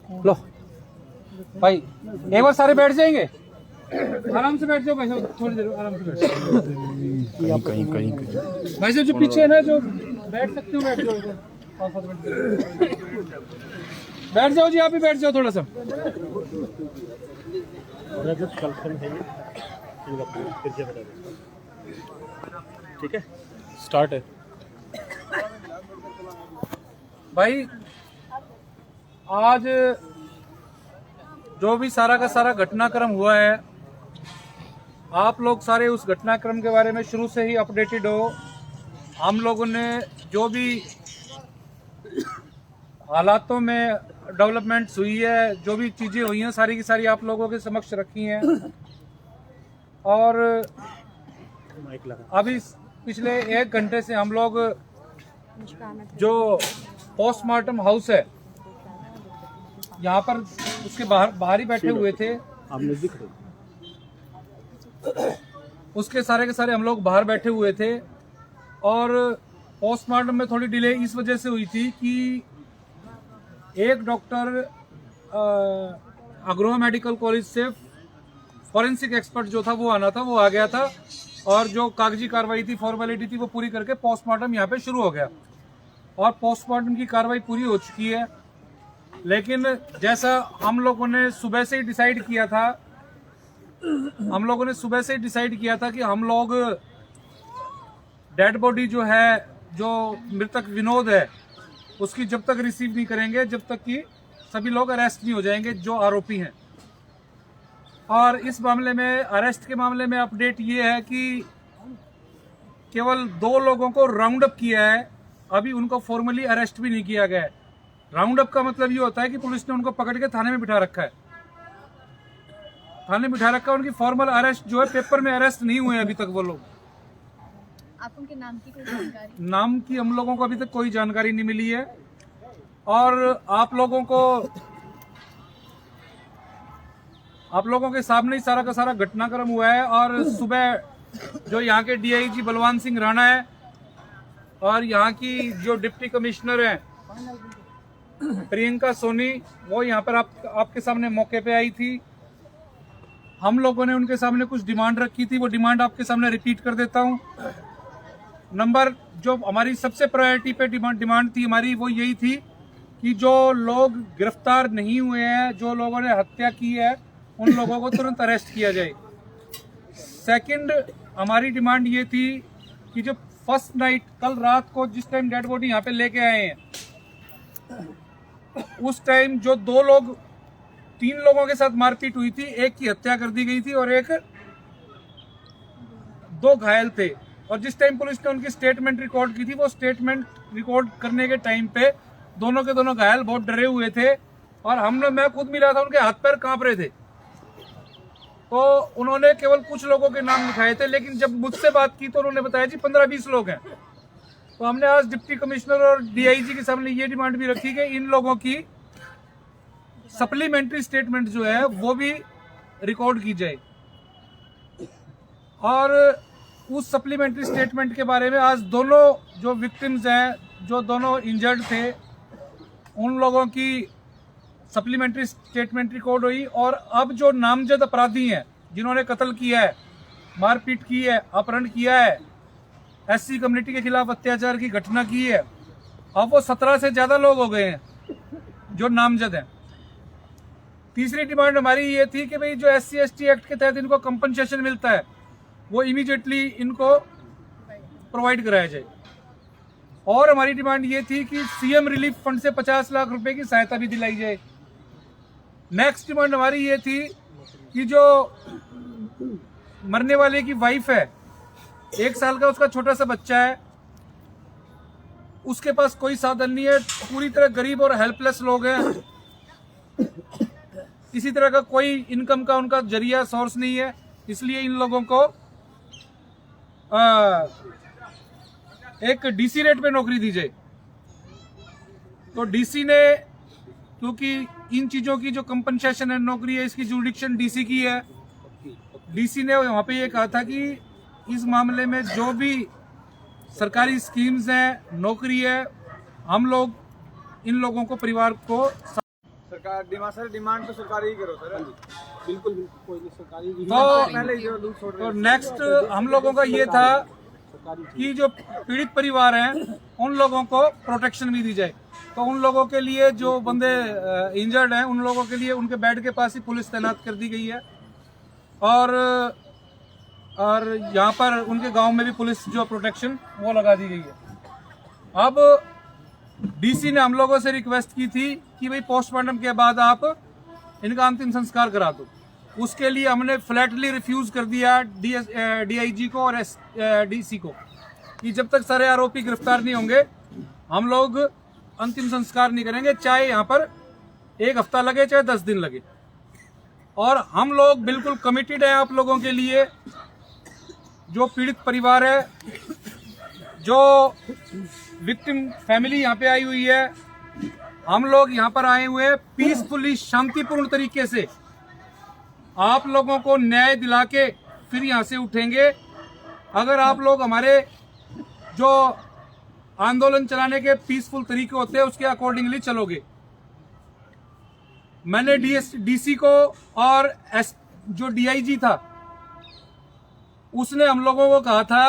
लो भाई एक बार सारे बैठ जाएंगे, आराम से बैठ जाओ भाई साहब, थोड़ी देर आराम से बैठ जाओ। कहीं भाई साहब जो पीछे है ना, जो बैठ सकते हो बैठ जाओ, 5-7 मिनट बैठ जाओ जी, आप भी बैठ जाओ थोड़ा सा। ठीक है, स्टार्ट है भाई। आज जो भी सारा का सारा घटनाक्रम हुआ है, आप लोग सारे उस घटनाक्रम के बारे में शुरू से ही अपडेटेड हो। हम लोगों ने जो भी हालातों में डेवलपमेंट्स हुई है, जो भी चीज़ें हुई हैं, सारी की सारी आप लोगों के समक्ष रखी हैं। और अभी पिछले 1 घंटे से हम लोग जो पोस्टमार्टम हाउस है यहाँ पर, उसके बाहर ही बैठे हुए थे। उसके सारे के सारे हम लोग बाहर बैठे हुए थे। और पोस्टमार्टम में थोड़ी डिले इस वजह से हुई थी कि एक डॉक्टर अग्रो मेडिकल कॉलेज से फॉरेंसिक एक्सपर्ट जो था वो आना था, वो आ गया था। और जो कागजी कार्रवाई थी, फॉर्मेलिटी थी, वो पूरी करके पोस्टमार्टम यहाँ पे शुरू हो गया। और पोस्टमार्टम की कार्रवाई पूरी हो चुकी है। लेकिन जैसा हम लोगों ने सुबह से ही डिसाइड किया था, कि हम लोग डेड बॉडी जो है, जो मृतक विनोद है, उसकी जब तक रिसीव नहीं करेंगे, जब तक कि सभी लोग अरेस्ट नहीं हो जाएंगे जो आरोपी हैं। और इस मामले में, अरेस्ट के मामले में अपडेट ये है कि केवल 2 लोगों को राउंड अप किया है, अभी उनको फॉर्मली अरेस्ट भी नहीं किया गया है। राउंड अप का मतलब ये होता है कि पुलिस ने उनको पकड़ के थाने में बिठा रखा है, उनकी फॉर्मल अरेस्ट जो है, पेपर में अरेस्ट नहीं हुए अभी तक वो लोग। आप उनके नाम की कोई जानकारी? नाम की हम लोगों को अभी तक कोई जानकारी नहीं मिली है। और आप लोगों के सामने ही सारा का सारा घटनाक्रम हुआ है। और सुबह जो यहाँ के डीआईजी बलवान सिंह राणा है और यहाँ की जो डिप्टी कमिश्नर है प्रियंका सोनी, वो यहाँ पर आपके सामने मौके पे आई थी। हम लोगों ने उनके सामने कुछ डिमांड रखी थी, वो डिमांड आपके सामने रिपीट कर देता हूँ। नंबर जो हमारी सबसे प्रायोरिटी पे डिमांड थी हमारी, वो यही थी कि जो लोग गिरफ्तार नहीं हुए हैं, जो लोगों ने हत्या की है, उन लोगों को तुरंत अरेस्ट किया जाए। सेकंड हमारी डिमांड ये थी कि जो फर्स्ट नाइट, कल रात को जिस टाइम डेड बॉडी यहाँ पे लेके आए हैं, उस टाइम जो 3 लोगों के साथ मारपीट हुई थी, एक की हत्या कर दी गई थी और 2 घायल थे। और जिस टाइम पुलिस ने उनकी स्टेटमेंट रिकॉर्ड की थी, वो स्टेटमेंट रिकॉर्ड करने के टाइम पे दोनों के दोनों घायल बहुत डरे हुए थे। और मैं खुद मिला था, उनके हाथ पैर कांप रहे थे। तो उन्होंने केवल कुछ लोगों के नाम लिखाए थे, लेकिन जब मुझसे बात की तो उन्होंने बताया जी 15-20 लोग हैं। तो हमने आज डिप्टी कमिश्नर और डीआईजी के सामने ये डिमांड भी रखी कि इन लोगों की सप्लीमेंट्री स्टेटमेंट जो है वो भी रिकॉर्ड की जाए। और उस सप्लीमेंट्री स्टेटमेंट के बारे में आज दोनों जो विक्टिम्स हैं, जो दोनों इंजर्ड थे, उन लोगों की सप्लीमेंट्री स्टेटमेंट रिकॉर्ड हुई। और अब जो नामजद अपराधी हैं, जिन्होंने कत्ल किया है, मारपीट की है, अपहरण किया है, एससी कम्युनिटी के खिलाफ अत्याचार की घटना की है, अब वो 17 से ज्यादा लोग हो गए हैं जो नामजद हैं। तीसरी डिमांड हमारी ये थी कि भाई जो SC/ST एक्ट के तहत इनको कंपनसेशन मिलता है, वो इमीडिएटली इनको प्रोवाइड कराया जाए। और हमारी डिमांड ये थी कि सीएम रिलीफ फंड से 50 लाख रुपए की सहायता भी दिलाई जाए। नेक्स्ट डिमांड हमारी ये थी कि जो मरने वाले की वाइफ है, 1 साल का उसका छोटा सा बच्चा है, उसके पास कोई साधन नहीं है, पूरी तरह गरीब और हेल्पलेस लोग हैं, किसी तरह का कोई इनकम का उनका जरिया सोर्स नहीं है, इसलिए इन लोगों को एक डीसी रेट पे नौकरी दी जाए। तो डीसी ने, क्योंकि इन चीजों की जो कंपनसेशन है, नौकरी है, इसकी जुरिडिक्शन डीसी की है, डीसी ने वहां पे ये कहा था कि इस मामले में जो भी सरकारी स्कीम्स हैं, नौकरी है, हम लोग इन लोगों को, परिवार को सरकार डिमांड तो सरकारी ही करो सर। बिल्कुल बिल्कुल, कोई नहीं सरकारी ही तो पहले ही जो लूट छोड़ रहे तो नेक्स्ट हम लोगों का ये था कि जो पीड़ित परिवार हैं उन लोगों को प्रोटेक्शन भी दी जाए। तो उन लोगों के लिए जो बंदे इंजर्ड हैं उन लोगों के लिए उनके बेड के पास ही पुलिस तैनात कर दी गई है और यहाँ पर उनके गांव में भी पुलिस जो प्रोटेक्शन वो लगा दी गई है। अब डीसी ने हम लोगों से रिक्वेस्ट की थी कि भाई पोस्टमार्टम के बाद आप इनका अंतिम संस्कार करा दो। उसके लिए हमने फ्लैटली रिफ्यूज कर दिया डीआईजी को और डीसी को कि जब तक सारे आरोपी गिरफ्तार नहीं होंगे हम लोग अंतिम संस्कार नहीं करेंगे, चाहे यहाँ पर 1 हफ्ता लगे चाहे 10 दिन लगे। और हम लोग बिल्कुल कमिटेड है आप लोगों के लिए। जो पीड़ित परिवार है, जो विक्टिम फैमिली यहाँ पे आई हुई है, हम लोग यहाँ पर आए हुए हैं पीसफुली, शांतिपूर्ण तरीके से आप लोगों को न्याय दिला के फिर यहाँ से उठेंगे। अगर आप लोग हमारे जो आंदोलन चलाने के पीसफुल तरीके होते हैं उसके अकॉर्डिंगली चलोगे। मैंने डीसी को और जो डीआईजी था उसने हम लोगों को कहा था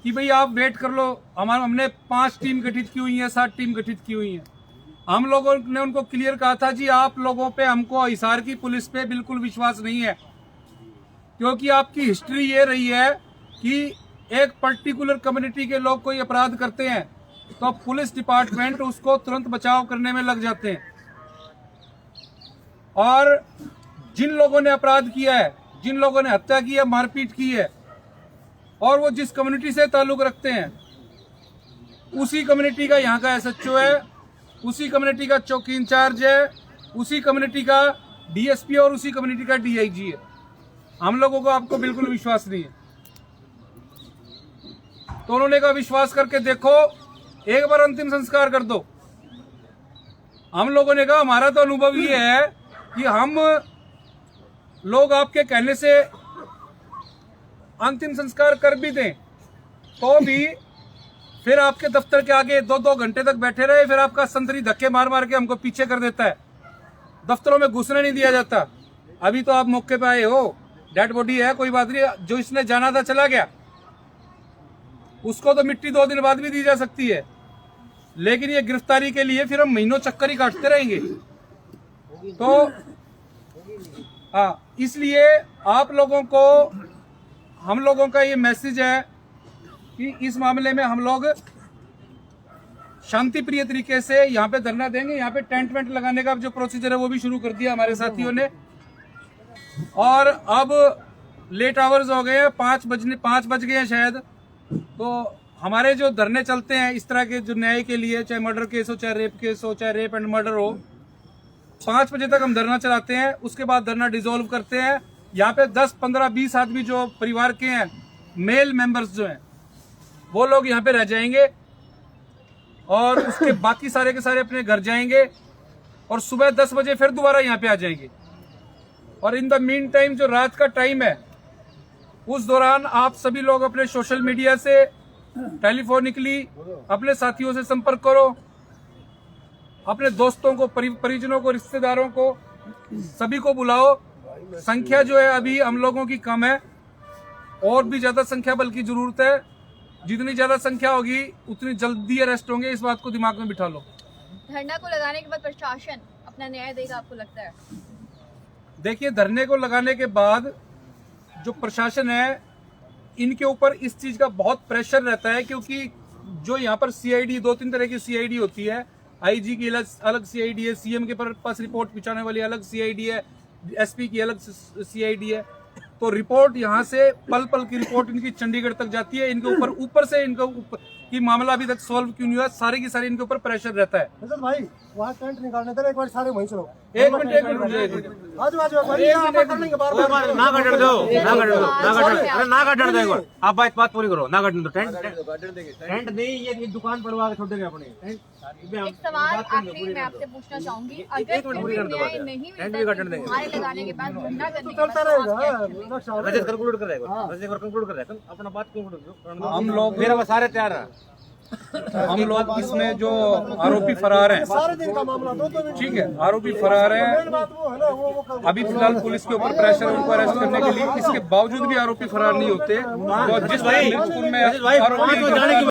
कि भाई आप वेट कर लो। हमने 5 टीम गठित की हुई है, 7 टीम गठित की हुई है। हम लोगों ने उनको क्लियर कहा था जी आप लोगों पे, हमको हिसार की पुलिस पे बिल्कुल विश्वास नहीं है, क्योंकि आपकी हिस्ट्री ये रही है कि एक पर्टिकुलर कम्युनिटी के लोग कोई अपराध करते हैं तो पुलिस डिपार्टमेंट उसको तुरंत बचाव करने में लग जाते हैं। और जिन लोगों ने अपराध किया है, जिन लोगों ने हत्या की है, मारपीट की है और वो जिस कम्युनिटी से ताल्लुक रखते हैं उसी कम्युनिटी का यहाँ का एसएचओ है, उसी कम्युनिटी का चौकी इंचार्ज है, उसी कम्युनिटी का डीएसपी और उसी कम्युनिटी का डीआईजी है। हम लोगों को आपको बिल्कुल विश्वास नहीं है। तो उन्होंने कहा विश्वास करके देखो, एक बार अंतिम संस्कार कर दो। हम लोगों ने कहा हमारा तो अनुभव ये है कि हम लोग आपके कहने से अंतिम संस्कार कर भी दें तो भी फिर आपके दफ्तर के आगे 2-2 घंटे तक बैठे रहे, फिर आपका संतरी धक्के मार मार के हमको पीछे कर देता है, दफ्तरों में घुसने नहीं दिया जाता। अभी तो आप मौके पे आए हो, डेड बॉडी है, कोई बात नहीं, जो इसने जाना था चला गया, उसको तो मिट्टी 2 दिन बाद भी दी जा सकती है, लेकिन ये गिरफ्तारी के लिए फिर हम महीनों चक्कर ही काटते रहेंगे। तो हाँ, इसलिए आप लोगों को, हम लोगों का ये मैसेज है कि इस मामले में हम लोग शांति प्रिय तरीके से यहाँ पे धरना देंगे। यहाँ पे टेंट वेंट लगाने का जो प्रोसीजर है वो भी शुरू कर दिया हमारे साथियों ने। और अब लेट आवर्स हो गए हैं, 5 बज गए हैं शायद। तो हमारे जो धरने चलते हैं इस तरह के जो न्याय के लिए, चाहे मर्डर केस हो, चाहे रेप केस हो, चाहे रेप एंड मर्डर हो, 5 बजे तक हम धरना चलाते हैं, उसके बाद धरना डिसॉल्व करते हैं। यहाँ पे 10, 15, 20 आदमी जो परिवार के हैं, मेल मेंबर्स जो हैं, वो लोग यहाँ पे रह जाएंगे और उसके बाकी सारे के सारे अपने घर जाएंगे और सुबह 10 बजे फिर दोबारा यहाँ पे आ जाएंगे। और इन द मीन टाइम जो रात का टाइम है उस दौरान आप सभी लोग अपने सोशल मीडिया से, टेलीफोनिकली अपने साथियों से संपर्क करो, अपने दोस्तों को, परिजनों को, रिश्तेदारों को, सभी को बुलाओ। संख्या जो है अभी हम लोगों की कम है, और भी ज्यादा संख्या बल्कि जरूरत है। जितनी ज्यादा संख्या होगी उतनी जल्दी अरेस्ट होंगे, इस बात को दिमाग में बिठा लो। धरना को लगाने के बाद प्रशासन अपना न्याय देगा, आपको लगता है? देखिए, धरने को लगाने के बाद जो प्रशासन है इनके ऊपर इस चीज का बहुत प्रेशर रहता है, क्योंकि जो यहाँ पर सीआईडी, 2-3 तरह की सीआईडी होती है। आईजी की अलग सीआईडी है, सीएम के पास रिपोर्ट पहुंचाने वाली अलग सीआईडी है, एसपी की अलग सीआईडी है। तो रिपोर्ट यहाँ से पल पल की रिपोर्ट इनकी चंडीगढ़ तक जाती है। इनके ऊपर से इनका कि मामला अभी तक सॉल्व क्यों नहीं हुआ, सारी की सारी इनके ऊपर प्रेशर रहता है। भाई वहाँ टेंट निकालने थे, एक बार सारे वहीं चलो। एक मिनट आज ना काट दो, आप बात पूरी करो। ना काटने दो, टेंट नहीं, ये दुकान पड़वा के छोड़ देंगे अपने। एक सवाल आखिरी मैं आपसे पूछना चाहूंगी, अगर न्याय नहीं मिलता तुम्हारे लगाने के बाद धरना करने के बाद कंक्लूड कर देगा, अपना बात कंक्लूड कर देगा। हम लोग मेरा सारे तैयार है। हम लोग इसमें जो आरोपी फरार हैं, सारे दिन का मामला दो दिन ठीक है, आरोपी फरार मेन हैं। बात वो है ना वो अभी फिलहाल पुलिस के ऊपर प्रेशर है उनको अरेस्ट करने के लिए, इसके बावजूद भी आरोपी फरार नहीं होते। तो जिस तरह मिर्चपुर में आरोपी